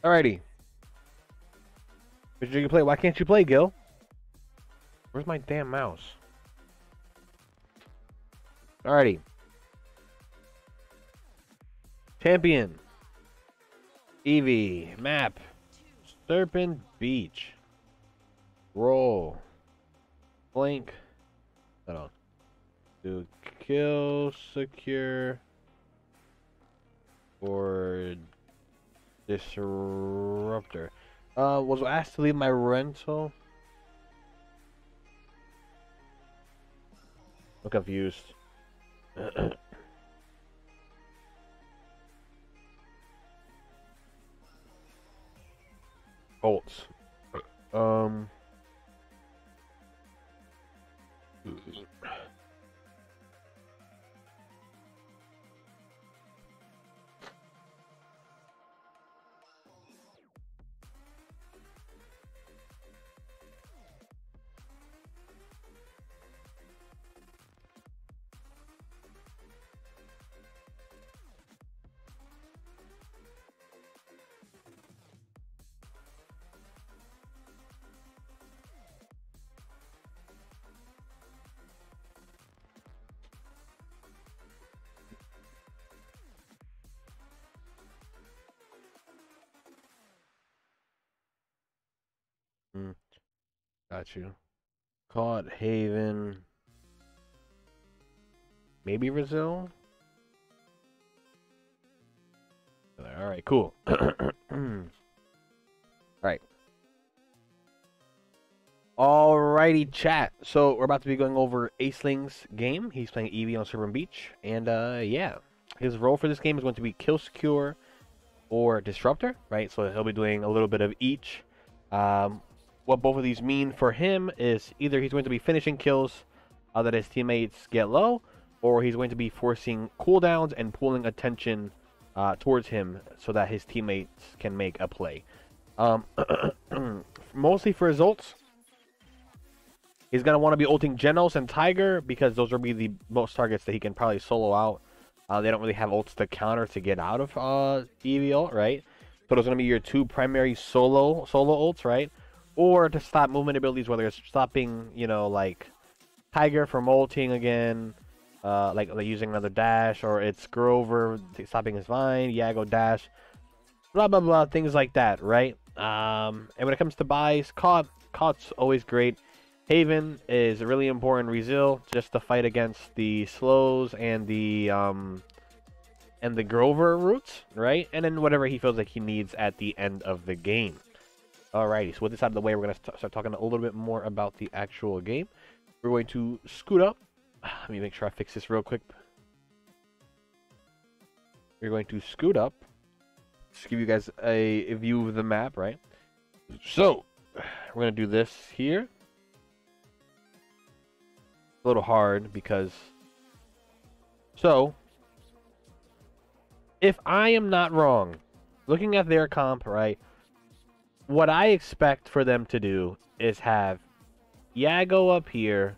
Alrighty. But you can play. Why can't you play, Gil? Where's my damn mouse? Alrighty. Champion. Evie. Map. Serpent Beach. Roll. Blink. Hold on. Do kill, secure, or disruptor. Was asked to leave my rental. I'm confused. Bolts. Got you. Caught Haven. Maybe Brazil? Alright, cool. Alright. Alrighty, chat. So, we're about to be going over Ft.Aisling's game. He's playing Evie on Serpent Beach. And, yeah. His role for this game is going to be Kill Secure or Disruptor, right? So, he'll be doing a little bit of each. What both of these mean for him is either he's going to be finishing kills that his teammates get low, or he's going to be forcing cooldowns and pulling attention towards him so that his teammates can make a play. Mostly for his ults, he's going to want to be ulting Genos and Tiger because those will be the most targets that he can probably solo out. They don't really have ults to counter to get out of Evie ult, right? So those are going to be your two primary solo ults, right? Or to stop movement abilities, whether it's stopping, you know, like Tiger from ulting again, like using another dash, or it's Grover stopping his vine, Yago dash, blah blah blah, things like that, right? And when it comes to buys, Caught's always great. Haven is really important. Resil just to fight against the slows and the Grover routes, right? And then whatever he feels like he needs at the end of the game. Alrighty, so with this out of the way, we're going to start talking a little bit more about the actual game. We're going to scoot up. Let me make sure I fix this real quick. We're going to scoot up. Just give you guys a view of the map, right? So, we're going to do this here. A little hard because... So, if I am not wrong, looking at their comp, right? What I expect for them to do is have Yago up here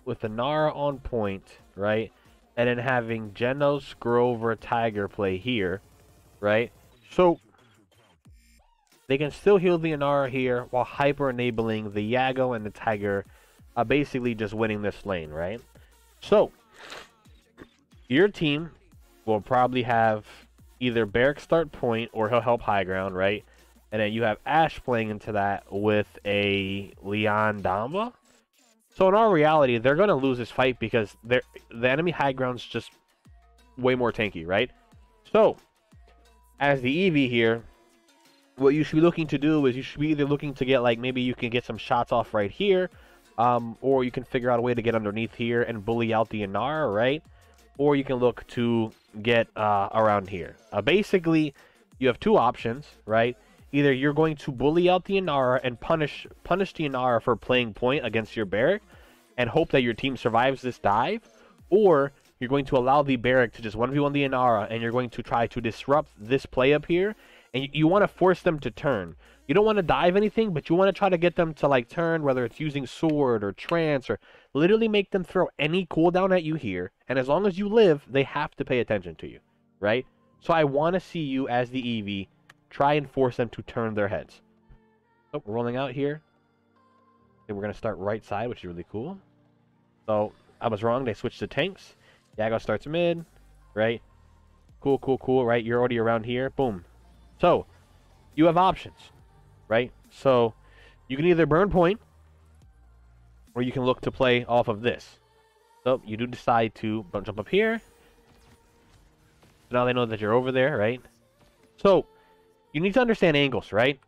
with the Nara on point, right? And then having Genos, Grover, Tiger play here, right? So they can still heal the Inara here while hyper enabling the Yago and the Tiger, basically just winning this lane, right? So your team will probably have either Barrack start point or he'll help high ground, right? And then you have Ashe playing into that with a Leon Damba. So in all reality, they're going to lose this fight because the enemy high ground's just way more tanky, right? So, as the Evie here, what you should be looking to do is you should be either looking to get, like, maybe you can get some shots off right here, or you can figure out a way to get underneath here and bully out the Inara, right? Or you can look to get around here. Basically, you have two options, right? Either you're going to bully out the Inara and punish the Inara for playing point against your Barrack and hope that your team survives this dive, or you're going to allow the Barrack to just 1v1 the Inara and you're going to try to disrupt this play up here, and you want to force them to turn. You don't want to dive anything, but you want to try to get them to like turn, whether it's using sword or trance, or literally make them throw any cooldown at you here, and as long as you live, they have to pay attention to you, right? So I want to see you as the Evie try and force them to turn their heads. So we're rolling out here. Okay, we're going to start right side, which is really cool. So I was wrong. They switched to tanks. Yago starts mid, right? Cool, cool, cool, right? You're already around here. Boom. So you have options, right? So you can either burn point, or you can look to play off of this. So you do decide to jump up here. Now they know that you're over there, right? So you need to understand angles, right?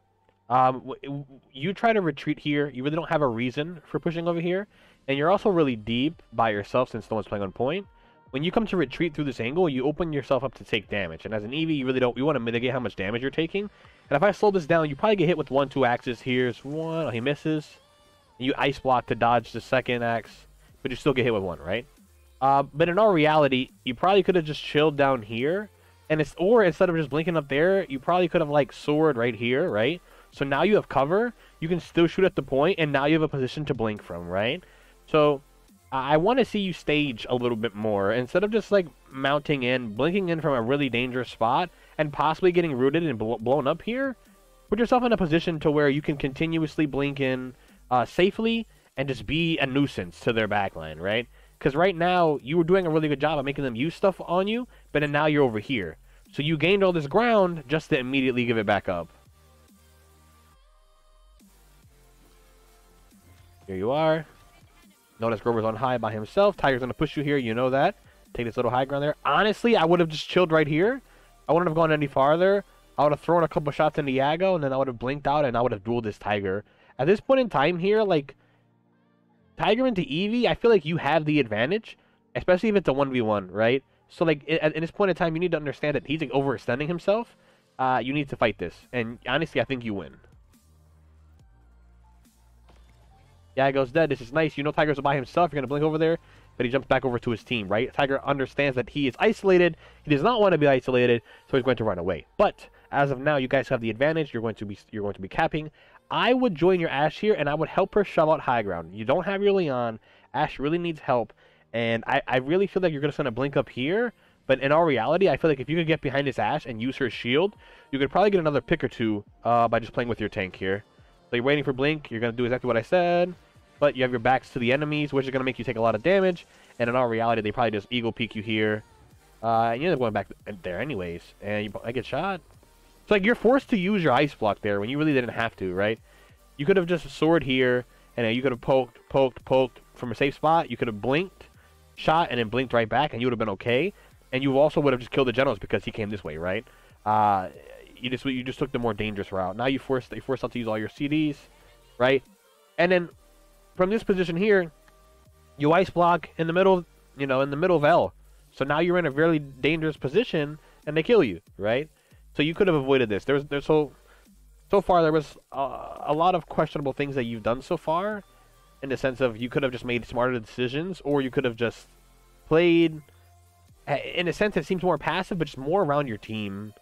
You try to retreat here. You really don't have a reason for pushing over here. And you're also really deep by yourself since no one's playing on point. When you come to retreat through this angle, you open yourself up to take damage. And as an Evie, you really don't. You want to mitigate how much damage you're taking. And if I slow this down, you probably get hit with 1-2 axes. Here's one. Oh, he misses. You ice block to dodge the second axe. But you still get hit with one, right? But in all reality, you probably could have just chilled down here. Or instead of just blinking up there, you probably could have like sword right here, right? So now you have cover. You can still shoot at the point, and now you have a position to blink from, right? So I want to see you stage a little bit more. Instead of just like mounting in, blinking in from a really dangerous spot, and possibly getting rooted and blown up here, put yourself in a position to where you can continuously blink in safely and just be a nuisance to their backline, right? Because right now, you were doing a really good job of making them use stuff on you, but then now you're over here. So you gained all this ground just to immediately give it back up. Here you are. Notice Grover's on high by himself. Tiger's going to push you here. You know that. Take this little high ground there. Honestly, I would have just chilled right here. I wouldn't have gone any farther. I would have thrown a couple shots into Yago, and then I would have blinked out, and I would have dueled this Tiger. At this point in time here, like, Tiger into Evie, I feel like you have the advantage, especially if it's a 1v1, right? So, like, at this point in time, you need to understand that he's like, overextending himself. You need to fight this. And honestly, I think you win. Yago's dead. This is nice. You know Tiger's by himself. You're going to blink over there, but he jumps back over to his team, right? Tiger understands that he is isolated. He does not want to be isolated, so he's going to run away. But as of now, you guys have the advantage. You're going to be capping. I would join your Ashe here, and I would help her shove out high ground. You don't have your Leon. Ashe really needs help, and I really feel like you're just going to blink up here. But in all reality, I feel like if you could get behind this Ashe and use her shield, you could probably get another pick or two by just playing with your tank here. So you're waiting for blink. You're going to do exactly what I said. But you have your backs to the enemies, which is going to make you take a lot of damage. And in all reality, they probably just eagle peek you here. And you end up going back there anyways. And I get shot. It's like you're forced to use your ice block there when you really didn't have to, right? You could have just sword here. And you could have poked from a safe spot. You could have blinked, shot, and then blinked right back. And you would have been okay. And you also would have just killed the generals because he came this way, right? You just took the more dangerous route. Now you forced out to use all your CDs, right? And then from this position here, you ice block in the middle, in the middle of L. So now you're in a very dangerous position, and they kill you, right? So you could have avoided this. So far there was a lot of questionable things that you've done so far, in the sense of you could have just made smarter decisions, or you could have just played. In a sense, it seems more passive, but just more around your team.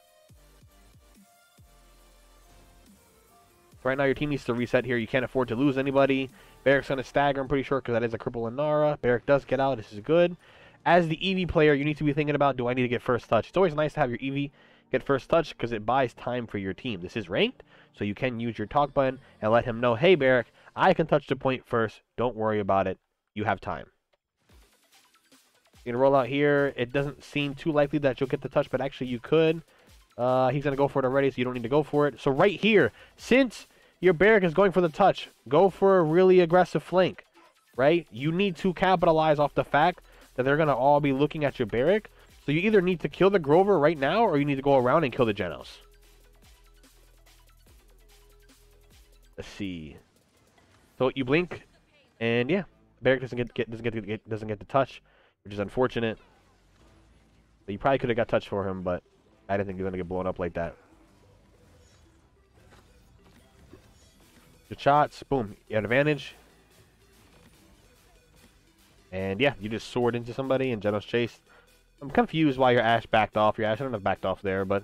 Right now, your team needs to reset here. You can't afford to lose anybody. Barrick's going to stagger, I'm pretty sure, because that is a cripple in Nara. Barrick does get out. This is good. As the Evie player, you need to be thinking about, do I need to get first touch? It's always nice to have your Evie get first touch because it buys time for your team. This is ranked, so you can use your talk button and let him know, hey, Barrick, I can touch the point first. Don't worry about it. You have time. You're going to roll out here. It doesn't seem too likely that you'll get the touch, but actually you could. He's going to go for it already, so you don't need to go for it. So right here, since your Barrick is going for the touch, go for a really aggressive flank, right? You need to capitalize off the fact that they're going to all be looking at your Barrick. So you either need to kill the Grover right now, or you need to go around and kill the Genos. Let's see. So you blink, and yeah, Barrick doesn't get the touch, which is unfortunate. But you probably could have got touch for him, but I didn't think he was going to get blown up like that. Good shots. Boom. You had advantage. And yeah, you just soared into somebody and Genos chased. I'm confused why your Ashe backed off. Your Ashe shouldn't have backed off there, but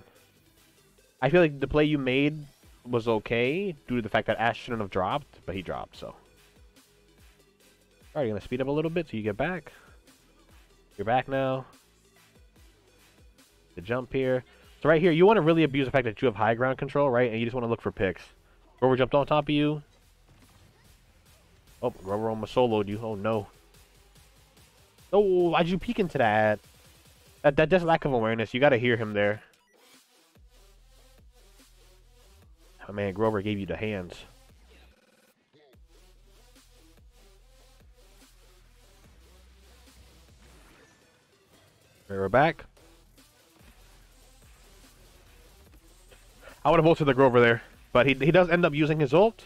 I feel like the play you made was okay due to the fact that Ashe shouldn't have dropped, but he dropped, so. Alright, you're going to speed up a little bit so you get back. You're back now. The jump here. So right here, you want to really abuse the fact that you have high ground control, right? And you just want to look for picks. Grover jumped on top of you. Oh, Grover almost soloed you. Oh, no. Oh, why'd you peek into that? That just lack of awareness. You got to hear him there. Oh, man, Grover gave you the hands. We're back. I would have ulted the Grover there, but he does end up using his ult,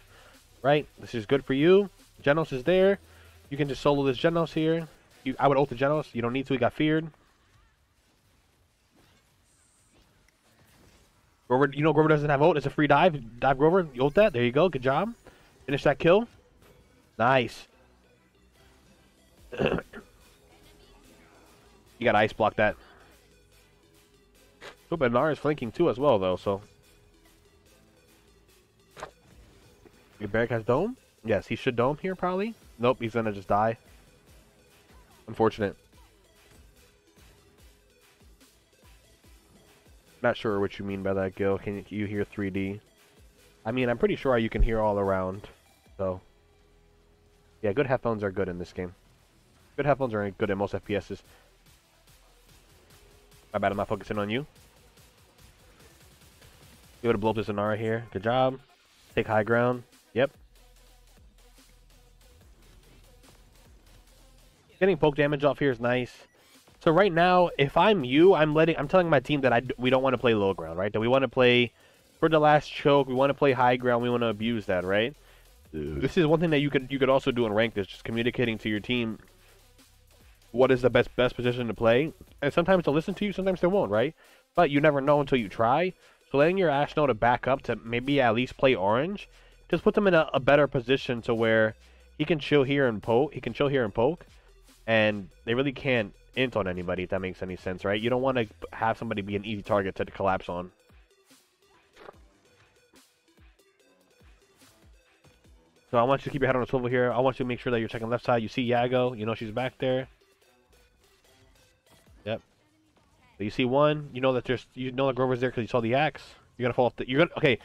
right? This is good for you. Genos is there. You can just solo this Genos here. I would ult the Genos. You don't need to. He got feared. Grover, you know Grover doesn't have ult. It's a free dive. Dive Grover. You ult that. There you go. Good job. Finish that kill. Nice. You got ice block that. Oh, but Nara is flanking too as well, though, so. Your Barrack has dome? Yes, he should dome here, probably. Nope, he's gonna just die. Unfortunate. Not sure what you mean by that, Gil. Can you hear 3D? I mean, I'm pretty sure you can hear all around, so. Yeah, good headphones are good in this game. Good headphones are good in most FPSs. My bad, I'm not focusing on you. You able to blow up this Zanara here. Good job. Take high ground. Yep. Getting poke damage off here is nice. So right now, if I'm you, I'm telling my team that we don't want to play low ground, right? That we want to play for the last choke. We want to play high ground. We want to abuse that, right? This is one thing that you could also do in ranked, is just communicating to your team what is the best position to play. And sometimes they'll listen to you, sometimes they won't, right? But you never know until you try. So letting your Ashe know to back up to maybe at least play orange just puts him in a better position to where he can chill here and poke. He can chill here and poke, and they really can't int on anybody, if that makes any sense, right? You don't want to have somebody be an easy target to collapse on. So I want you to keep your head on a swivel here. I want you to make sure that you're checking left side. You see Yago. You know she's back there. Yep. So you see one. You know that Grover's there because you saw the axe. You're gonna fall off. Okay.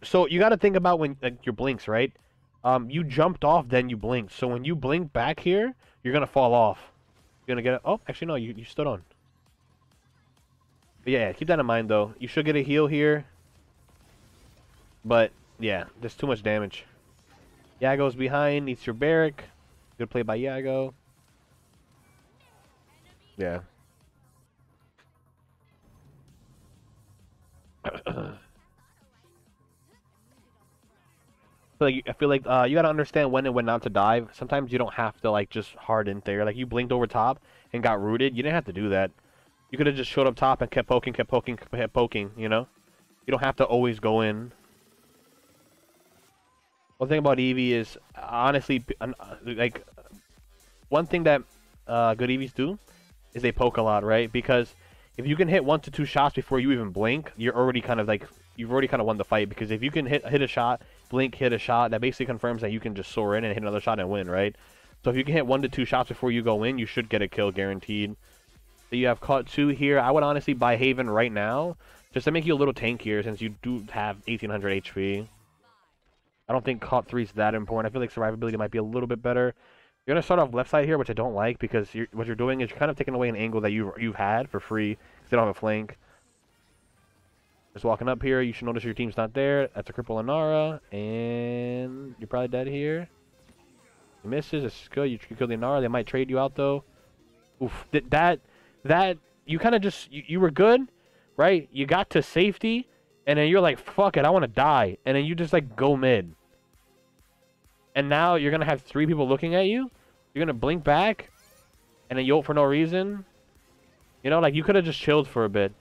So you got to think about when your blinks, right? You jumped off, then you blinked. So when you blink back here, you're gonna fall off. You're gonna get it. Oh, actually no, you stood on. But yeah, keep that in mind though. You should get a heal here. But yeah, there's too much damage. Yago's behind, needs your Barrack. Good play by Yago. Yeah. I feel like you gotta understand when and when not to dive. Sometimes you don't have to just hard in there. Like you blinked over top and got rooted. You didn't have to do that. You could have just showed up top and kept poking, you know? You don't have to always go in. One thing about Evie is, honestly, like, one thing that good Evies do is they poke a lot, right? Because if you can hit 1 to 2 shots before you even blink, you're already kind of you've already kind of won the fight. Because if you can hit a shot, blink, hit a shot, that basically confirms that you can just soar in and hit another shot and win, right? So if you can hit 1 to 2 shots before you go in, you should get a kill guaranteed. So you have caught 2 here. I would honestly buy Haven right now, just to make you a little tankier, since you do have 1800 HP. I don't think caught 3 is that important. I feel like survivability might be a little bit better. You're gonna start off left side here, which I don't like, because what you're doing is you're kind of taking away an angle that you've had for free, because they don't have a flank. Just walking up here, you should notice your team's not there. That's a cripple Inara, and you're probably dead here. He misses. It's good. You kill the Inara. They might trade you out though. Oof. That you kind of just you were good, right? You got to safety, and then you're like, fuck it, I want to die, and then you just go mid. And now you're gonna have 3 people looking at you. You're gonna blink back, and then you ult for no reason. You know, you could have just chilled for a bit.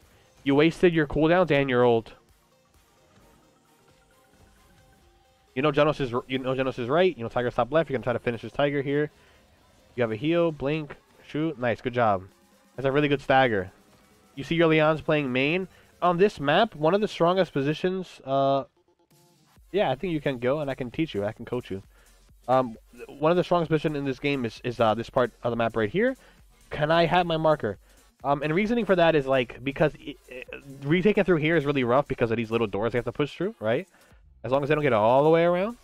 You wasted your cooldowns and your ult. You know Genos is right. You know Tiger's top left. You're gonna try to finish this Tiger here. You have a heal, blink, shoot. Nice, good job. That's a really good stagger. You see your Leon's playing main. On this map, one of the strongest positions. Yeah, I think you can go, and I can teach you. I can coach you. One of the strongest positions in this game is this part of the map right here. Can I have my marker? And reasoning for that is like because retaking through here is really rough because of these little doors they have to push through, right? As long as they don't get it all the way around.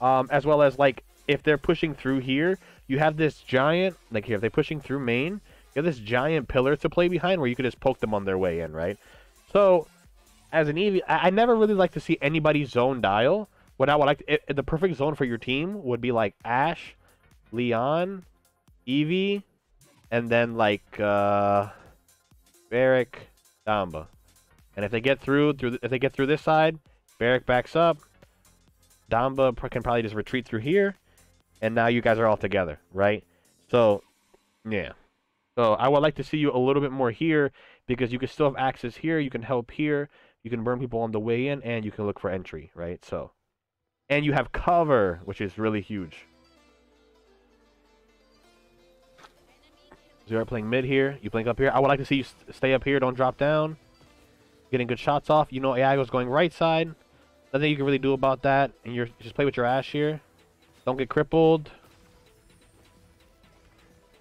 As well as like if they're pushing through here, you have this giant like here if they're pushing through main, you have this giant pillar to play behind where you could just poke them on their way in, right? So as an Eevee, I never really like to see anybody zone dial. What I would like the perfect zone for your team would be like Ash, Leon, Eevee, and then like Barrick, Damba. And if they get through if they get through this side, Barrick backs up. Damba can probably just retreat through here, and now you guys are all together, right? So, yeah. So I would like to see you a little bit more here because you can still have access here. You can help here. You can burn people on the way in, and you can look for entry, right? So, and you have cover, which is really huge. So you're playing mid here. You blink up here. I would like to see you stay up here. Don't drop down. Getting good shots off. You know Iago's going right side. Nothing you can really do about that. And you just play with your Ash here. Don't get crippled.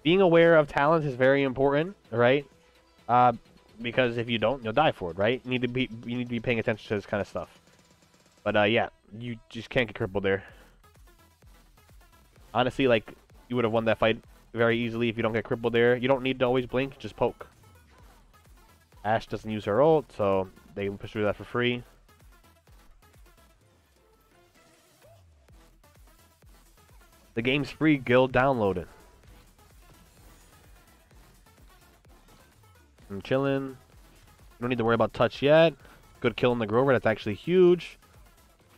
Being aware of talents is very important, right? Because if you don't, you'll die for it, right? You need to be paying attention to this kind of stuff. But yeah, you just can't get crippled there. Honestly, like you would have won that fight very easily if you don't get crippled there. You don't need to always blink, just poke. Ash doesn't use her ult, so they can push through that for free. The game's free, guild download it. I'm chilling. You don't need to worry about touch yet. Good kill in the Grover, that's actually huge.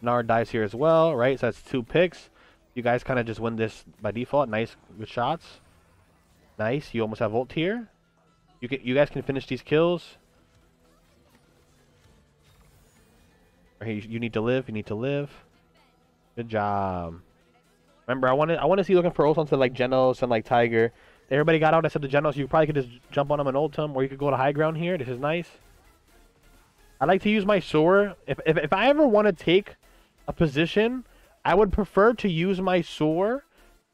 Nard dies here as well, right? So that's 2 picks. You guys kind of just win this by default. Nice, good shots. Nice, you almost have ult here. You guys can finish these kills. Right, you need to live. You need to live. Good job. Remember, I want to see you looking for ults onto like Genos and like Tiger. Everybody got out except the Genos. You probably could just jump on them and ult them, or you could go to high ground here. This is nice. I like to use my Soar. If I ever want to take a position, I would prefer to use my Soar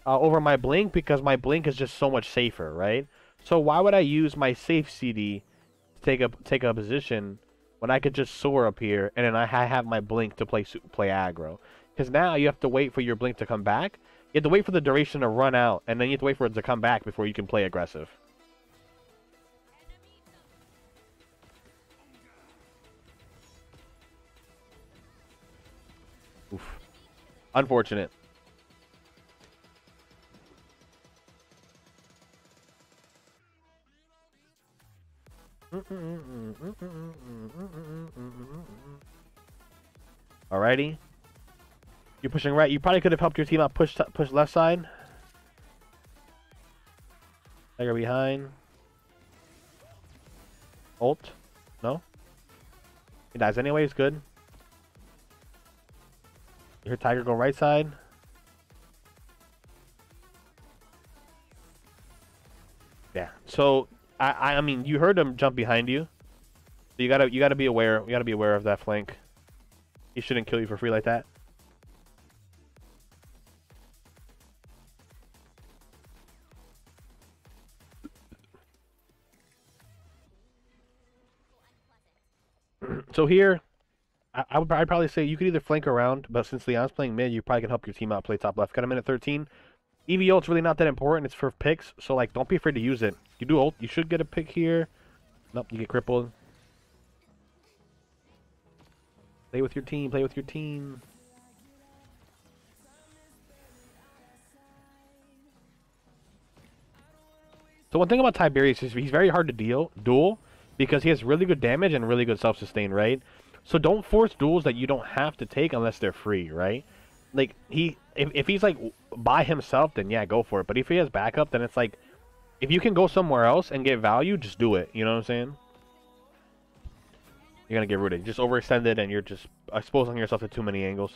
over my Blink because my Blink is just so much safer, right? So why would I use my safe CD to take a position when I could just Soar up here and then I have my Blink to play aggro? Because now you have to wait for your Blink to come back. You have to wait for the duration to run out, and then you have to wait for it to come back before you can play aggressive. Oof. Unfortunate. Alrighty. You're pushing right. You probably could have helped your team out push left side. Tiger behind. Ult. No? He dies anyways. Good. You hear Tiger go right side. Yeah. So I mean you heard him jump behind you. So you gotta be aware. You gotta be aware of that flank. He shouldn't kill you for free like that. So here, I'd probably say you could either flank around, but since Leon's playing mid, you probably can help your team out play top left. Got a minute 13. Eevee ult's really not that important. It's for picks, so like don't be afraid to use it. You do ult, you should get a pick here. Nope, you get crippled. Play with your team, play with your team. So one thing about Tiberius is he's very hard to duel because he has really good damage and really good self-sustain, right? So don't force duels that you don't have to take unless they're free, right? Like if he's like by himself, then yeah, go for it. But if he has backup, then it's like if you can go somewhere else and get value, just do it. You know what I'm saying? You're gonna get rooted. Just overextended and you're just exposing yourself to too many angles.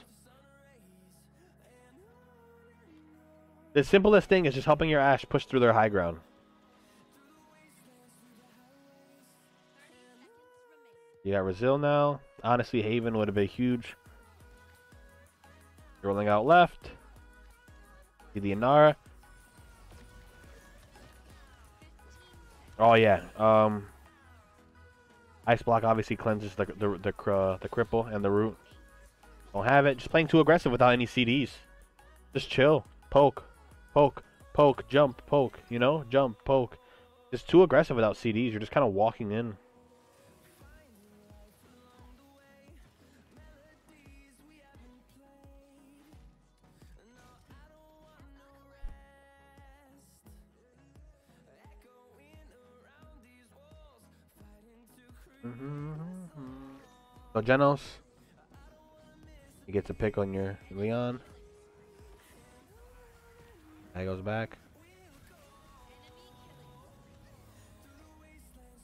The simplest thing is just helping your Ashe push through their high ground. You got Brazil now. Honestly, Haven would have been huge. Rolling out left. See the Inara. Oh yeah. Ice block obviously cleanses the cripple and the root. Don't have it. Just playing too aggressive without any CDs. Just chill. Poke, poke, poke, jump, poke. You know, jump, poke. Just too aggressive without CDs. You're just kind of walking in. So Genos, you get to pick on your Leon. That goes back.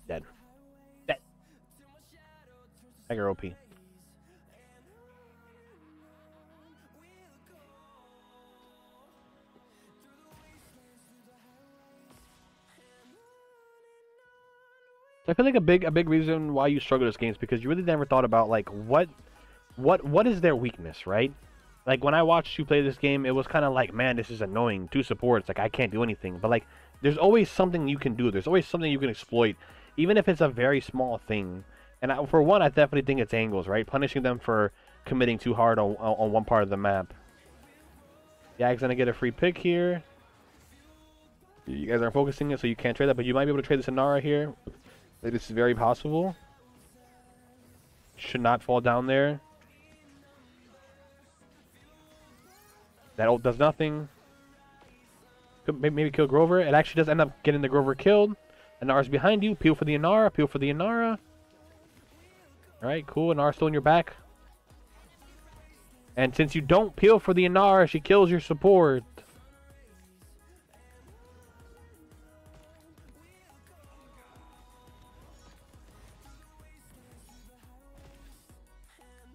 Dead. Dead. Tiger OP. I feel like a big reason why you struggle this game is because you really never thought about like what is their weakness, right? Like when I watched you play this game, it was kind of like, man, this is annoying. Two supports, like I can't do anything. But like, there's always something you can do. There's always something you can exploit, even if it's a very small thing. And for one, I definitely think it's angles, right? Punishing them for committing too hard on one part of the map. Yag's gonna get a free pick here. You guys aren't focusing it, so you can't trade that. But you might be able to trade this Inara here. This is very possible. Should not fall down there. That ult does nothing. Could maybe kill Grover. It actually does end up getting the Grover killed. Inara's behind you. Peel for the Inara. Peel for the Inara. Alright, cool. Inara's still in your back. And since you don't peel for the Inara, she kills your support.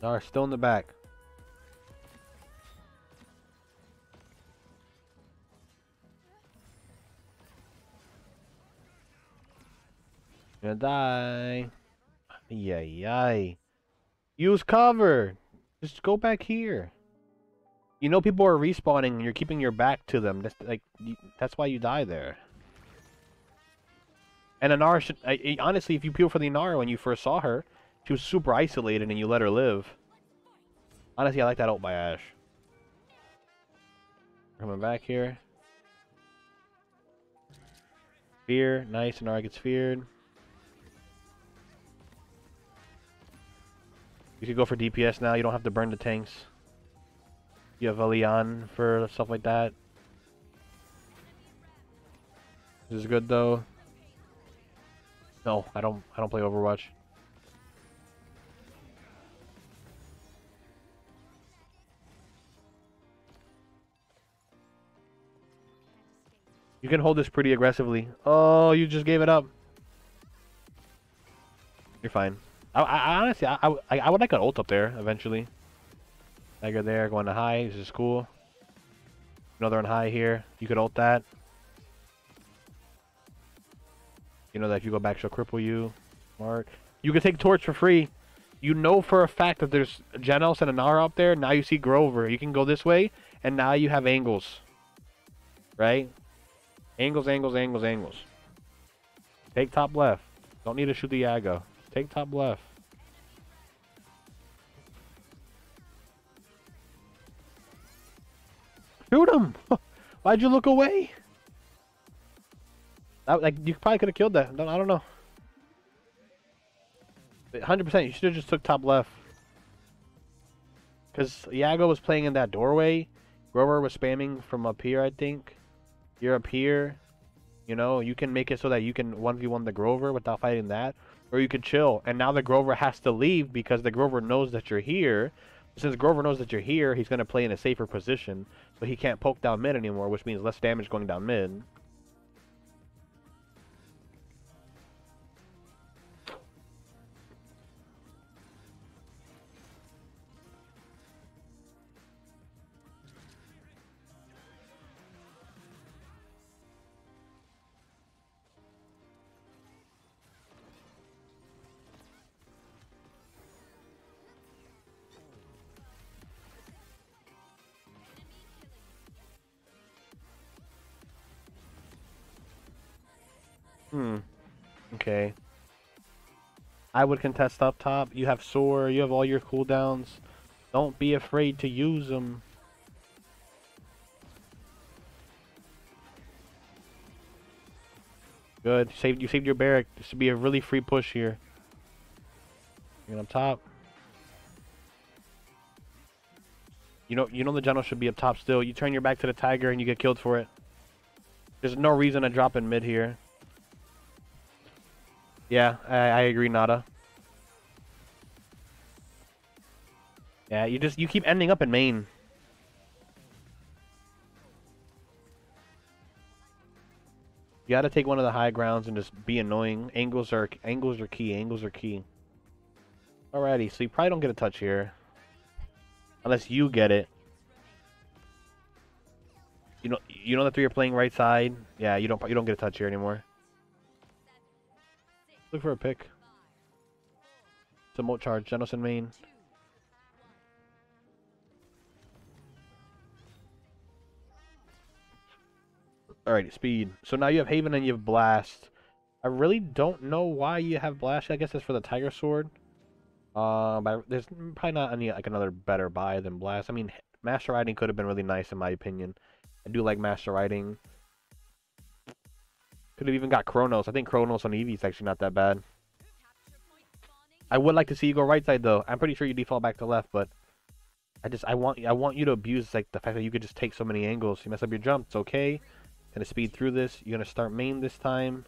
Inara's still in the back. Gonna die. Yay. Use cover. Just go back here. You know people are respawning and you're keeping your back to them. That's why you die there. And Inara should... honestly, if you peel for the Inara when you first saw her, she was super isolated and you let her live. Honestly, I like that ult by Ashe. Coming back here. Fear. Nice. Inara gets feared. You could go for DPS now. You don't have to burn the tanks. You have a Leon for stuff like that. This is good though. No, I don't play Overwatch. You can hold this pretty aggressively. Oh, you just gave it up. You're fine. I honestly, I would like an ult up there eventually. Dagger there, going to high. This is cool. Another on high here. You could ult that. You know that if you go back, she'll cripple you. Smart. You can take Torch for free. You know for a fact that there's Genos and Inara up there. Now you see Grover. You can go this way, and now you have angles. Right? Angles, angles, angles, angles. Take top left. Don't need to shoot the Yago. Take top left. Shoot him! Why'd you look away? Like you probably could have killed that. I don't know. 100%. You should have just took top left. Because Yago was playing in that doorway. Grover was spamming from up here, I think. You're up here. You know, you can make it so that you can 1v1 the Grover without fighting that. Or you could chill. And now the Grover has to leave because the Grover knows that you're here. Since Grover knows that you're here, he's going to play in a safer position. So he can't poke down mid anymore, which means less damage going down mid. Okay. I would contest up top. You have Soar. You have all your cooldowns. Don't be afraid to use them. Good. You saved your barrack. This should be a really free push here. You're up top. You know the general should be up top still. You turn your back to the tiger and you get killed for it. There's no reason to drop in mid here. Yeah, I agree, Nada. Yeah, you keep ending up in main. You gotta take one of the high grounds and just be annoying. Angles are key. Angles are key. Alrighty, so you probably don't get a touch here. Unless you get it. You know the three are playing right side. Yeah, you don't get a touch here anymore. Look for a pick. It's a moat charge. Genos in main. Alright, speed. So now you have Haven and you have Blast. I really don't know why you have Blast. I guess it's for the Tiger Sword. But there's probably not any like another better buy than Blast. I mean, Master Riding could have been really nice in my opinion. I do like Master Riding. Could have even got Chronos. I think Chronos on Evie is actually not that bad. I would like to see you go right side though. I'm pretty sure you default back to left, but I want you to abuse like the fact that you could just take so many angles. You mess up your jump, it's okay. Gonna speed through this. You're gonna start main this time.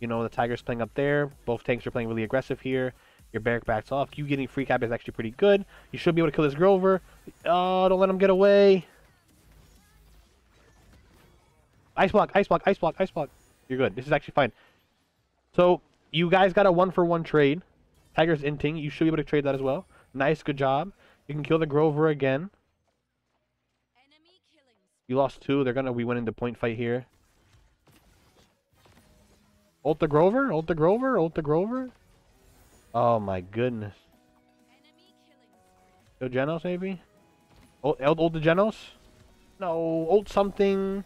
You know the Tiger's playing up there. Both tanks are playing really aggressive here. Your barrack backs off. You getting free cap is actually pretty good. You should be able to kill this Grover. Oh, don't let him get away. Ice block, ice block, ice block, ice block. You're good. This is actually fine. So you guys got a 1-for-1 trade. Tiger's inting. You should be able to trade that as well. Nice, good job. You can kill the Grover again. You lost 2. They're gonna be winning the point fight here. Ult the Grover, ult the Grover, ult the Grover. Oh my goodness. Go Genos maybe? Ult the Genos? No, ult something.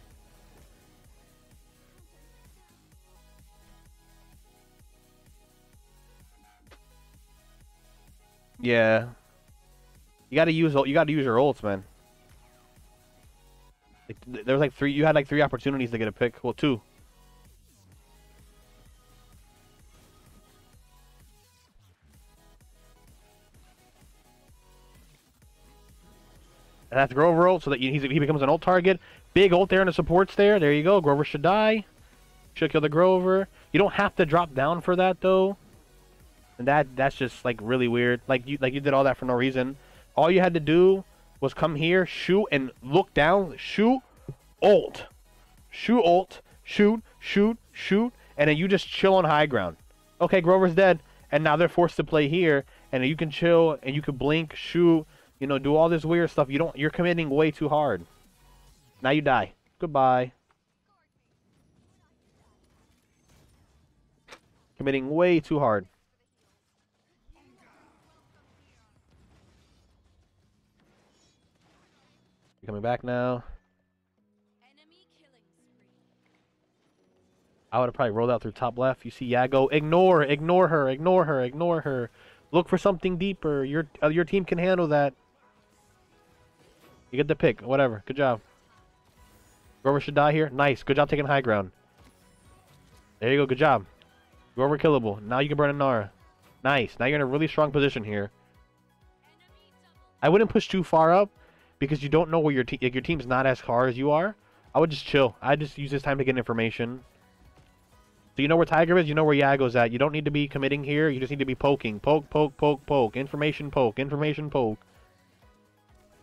Yeah. You gotta use your ults, man. Like, there was like 3. You had like 3 opportunities to get a pick. Well, 2. And that's Grover ult, so that he becomes an ult target. Big ult there, and the support's there. There you go. Grover should die. Should kill the Grover. You don't have to drop down for that though. And that's just like really weird. Like you did all that for no reason. All you had to do was come here, shoot, and look down, shoot, ult. Shoot, ult, shoot, shoot, shoot, and then you just chill on high ground. Okay, Grover's dead, and now they're forced to play here, and you can chill, and you can blink, shoot, you know, do all this weird stuff. You're committing way too hard. Now you die. Goodbye. Committing way too hard. You're coming back now. I would have probably rolled out through top left. You see Yago. Ignore her, ignore her, ignore her. Look for something deeper. Your team can handle that. You get the pick. Whatever. Good job. Grover should die here. Nice. Good job taking high ground. There you go. Good job. Grover killable. Now you can burn a Nara. Nice. Now you're in a really strong position here. I wouldn't push too far up because you don't know where your team's not as far as you are. I would just chill. I just use this time to get information. So you know where Tiger is, you know where Yago's at. You don't need to be committing here. You just need to be poking. Poke, poke, poke, poke. Information poke. Information poke.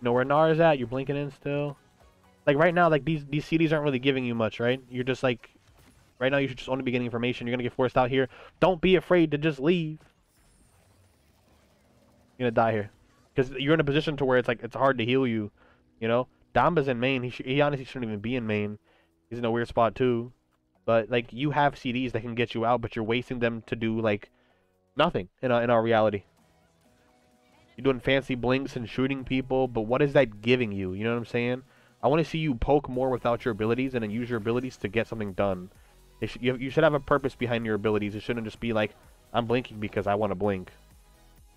You know where Nara's at. You're blinking in still. Like right now, like these CDs aren't really giving you much, right? You're just like, right now you should just only be getting information. You're gonna get forced out here. Don't be afraid to just leave. You're gonna die here. Because you're in a position to where it's like, it's hard to heal you. You know? Damba's in main. He honestly shouldn't even be in main. He's in a weird spot too. But like you have CDs that can get you out, but you're wasting them to do like nothing in our reality. You're doing fancy blinks and shooting people, but what is that giving you? You know what I'm saying? I want to see you poke more without your abilities and then use your abilities to get something done. You should have a purpose behind your abilities. It shouldn't just be like, I'm blinking because I want to blink.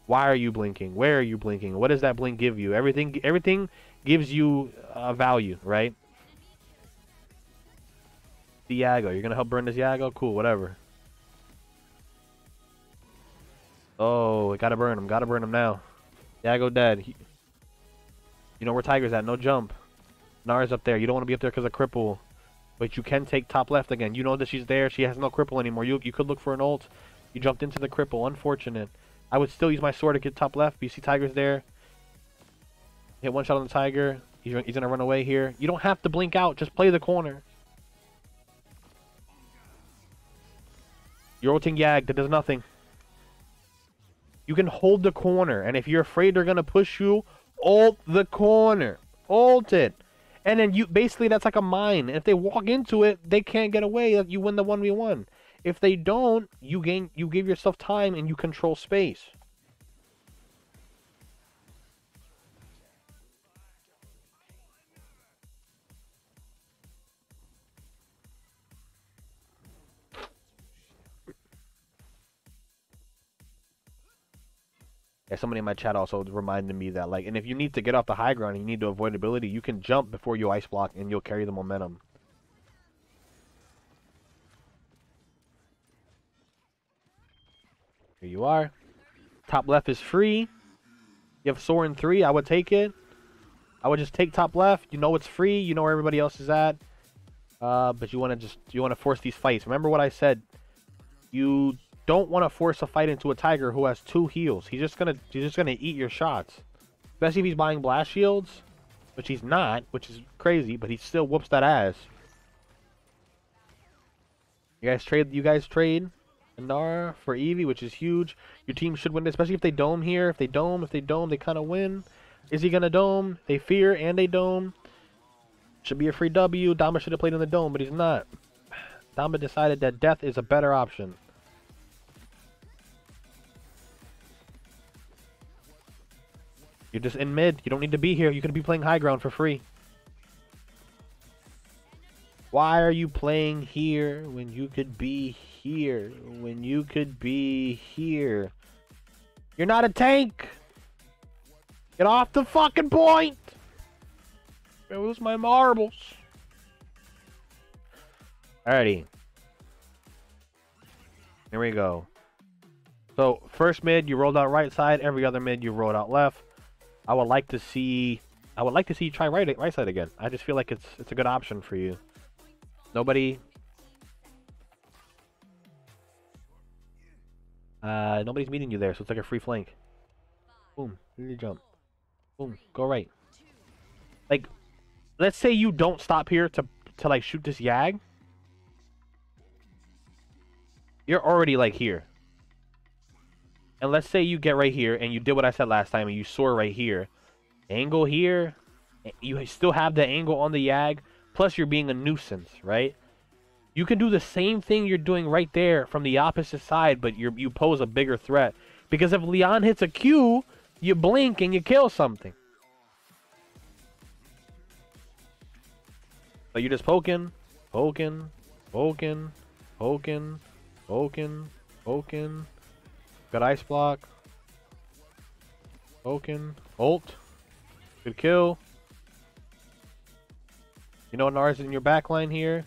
Why are you blinking? Where are you blinking? What does that blink give you? Everything gives you a value, right? The Yago. You're going to help burn this Yago? Cool, whatever. Oh, gotta burn him. Gotta burn him now. Yago dead. You know where Tiger's at. No jump. Nara's up there. You don't want to be up there because of cripple. But you can take top left again. You know that she's there. She has no cripple anymore. You could look for an ult. You jumped into the cripple. Unfortunate. I would still use my sword to get top left. But you see Tiger's there. Hit one shot on the Tiger. He's going to run away here. You don't have to blink out. Just play the corner. You're ulting Yag. That does nothing. You can hold the corner. And if you're afraid they're going to push you, ult the corner. Ult it. And then you basically, that's like a mine. And if they walk into it, they can't get away. Like, you win the 1v1. If they don't, you give yourself time and you control space. Yeah, somebody in my chat also reminded me that, like, and if you need to get off the high ground and you need to avoid ability, you can jump before you ice block and you'll carry the momentum. Here you are. Top left is free. You have Soren 3. I would take it. I would just take top left. You know it's free. You know where everybody else is at. But you want to force these fights. Remember what I said. You don't want to force a fight into a Tiger who has 2 heals. He's just gonna eat your shots. Especially if he's buying blast shields, which he's not, which is crazy, but he still whoops that ass. You guys trade Nara for Evie, which is huge. Your team should win, especially if they dome here. If they dome, they kind of win. Is he gonna dome? They fear and they dome. Should be a free W. Dama should have played in the dome, but he's not. Dama decided that death is a better option. You're just in mid. You don't need to be here. You could be playing high ground for free. Why are you playing here when you could be here? When you could be here. You're not a tank. Get off the fucking point. I lose my marbles. Alrighty. Here we go. So, first mid, you rolled out right side. Every other mid, you rolled out left. I would like to see you try right side again. I just feel like it's a good option for you. Nobody's meeting you there, so it's like a free flank. Boom, you jump. Boom, go right. Like, let's say you don't stop here to like shoot this Yag. You're already like here. And let's say you get right here and you did what I said last time and you soar right here. Angle here. You still have the angle on the Yag. Plus you're being a nuisance, right? You can do the same thing you're doing right there from the opposite side, but you pose a bigger threat. Because if Leon hits a Q, you blink and you kill something. But you're just poking. Got ice block. Poking. Ult. Good kill. You know Nara's in your backline here.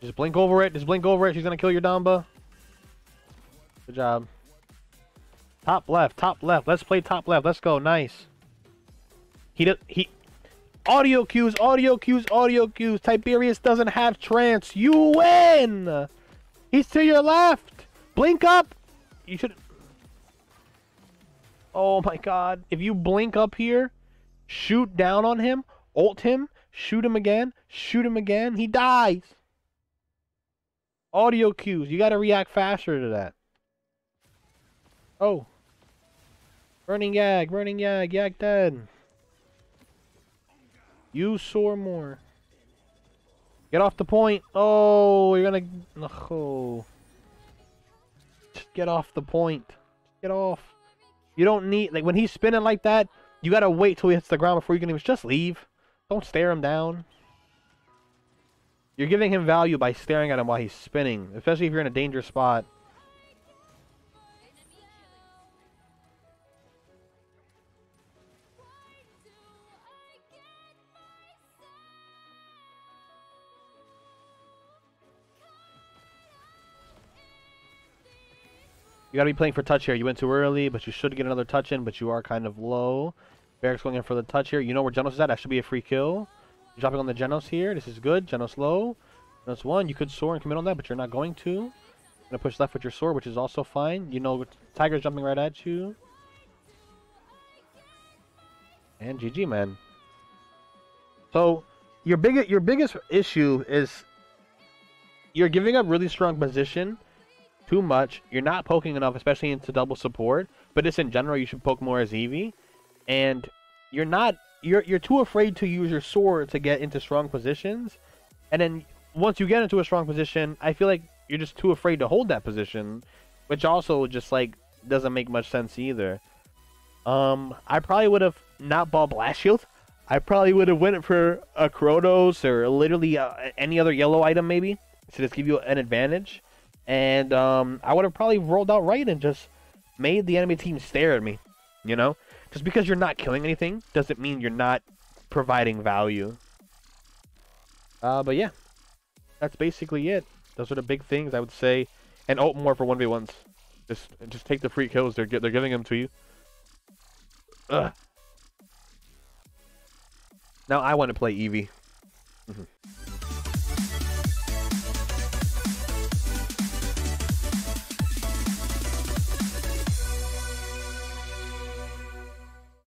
Just blink over it. She's gonna kill your Damba. Good job. Top left. Let's play top left. Let's go. Nice. Audio cues. Tiberius doesn't have trance. You win! He's to your left. Blink up. You should... Oh my god. If you blink up here, shoot down on him, ult him, shoot him again, he dies. Audio cues. You gotta react faster to that. Oh. Burning Yag, Yag dead. You soar more. Get off the point. Oh, you're gonna... Oh. Just get off the point. Get off. You don't need... Like, when he's spinning like that, you gotta wait till he hits the ground before you can even... Just leave. Don't stare him down. You're giving him value by staring at him while he's spinning, especially if you're in a dangerous spot. You gotta be playing for touch here. You went too early, but you should get another touch in, but you are kind of low. Barrack's going in for the touch here. You know where Genos is at. That should be a free kill. You're dropping on the Genos here. This is good. Genos low. Genos 1. You could soar and commit on that, but you're not going to. You're gonna push left with your sword, which is also fine. You know Tiger's jumping right at you. And GG, man. So your biggest issue is you're giving up really strong position too much. You're not poking enough, especially into double support. But just in general, you should poke more as Evie. And you're too afraid to use your sword to get into strong positions. And then once you get into a strong position, I feel like you're just too afraid to hold that position, which also just like doesn't make much sense either. I probably would have not bought Blast Shield. I probably would have went for a Kronos or literally any other yellow item maybe to just give you an advantage. And I would have probably rolled out right and just made the enemy team stare at me, you know? Just because you're not killing anything doesn't mean you're not providing value. But yeah, that's basically it. Those are the big things I would say. And ult more for 1v1s. Just take the free kills. They're giving them to you. Ugh. Now I want to play Evie.